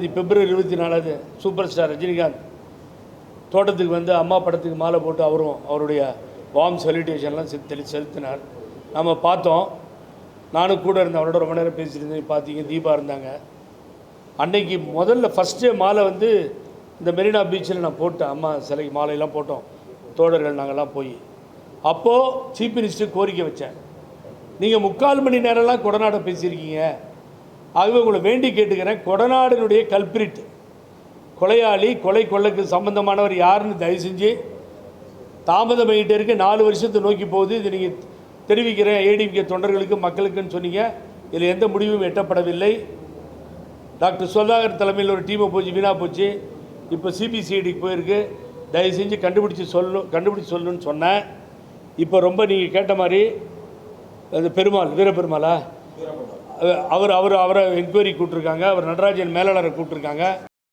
பிப்ரவரி 24 super star Rajinikanth தோட்டத்துக்கு வந்து அம்மா படத்துக்கு மாலை போட்டு அவருடைய வார்ம் சல்யூட்டேஷன்லாம் செலுத்தினார். நம்ம பார்த்தோம். நானும் கூட இருந்தேன், அவரோட ரொம்ப நேரம் பேசியிருந்தேன். பார்த்தீங்க, தீபா இருந்தாங்க. அன்னைக்கு முதல்ல ஃபஸ்ட்டே மாலை வந்து இந்த மெரினா பீச்சில் நான் போட்டேன். அம்மா சிலைக்கு மாலையெல்லாம் போட்டோம், தோழர்கள் நாங்கள்லாம் போய். அப்போது சீஃப் மினிஸ்டர் கோரிக்கை வச்சேன், நீங்கள் 3/4 மணி நேரம்லாம் கொடநாடை பேசியிருக்கீங்க. ஆகவே உங்களை வேண்டி கேட்டுக்கிறேன், கொடநாடினுடைய கல்பிரிட் கொலையாளி, கொள்ளைக்கு சம்பந்தமானவர் யாருன்னு தயவு செஞ்சு தாமதமாகிட்டே இருக்க 4 வருஷத்தை நோக்கி போகுது. இது நீங்கள் தெரிவிக்கிறேன் ஏடிஎம்கே தொண்டர்களுக்கு மக்களுக்குன்னு சொன்னீங்க. இதில் எந்த முடிவும் எட்டப்படவில்லை. டாக்டர் சுதாகர் தலைமையில் ஒரு டீமை போச்சு, வீணாக போச்சு. இப்போ சிபிசிஐடிக்கு போயிருக்கு. தயவு செஞ்சு கண்டுபிடிச்சி சொல்லணும்னு சொன்னேன். இப்போ ரொம்ப நீங்கள் கேட்ட மாதிரி அது வீரபெருமாளா அவரை என்கொயரி கூப்பிட்ருக்காங்க. அவர் நடராஜன் மேலாளரை கூப்பிட்ருக்காங்க.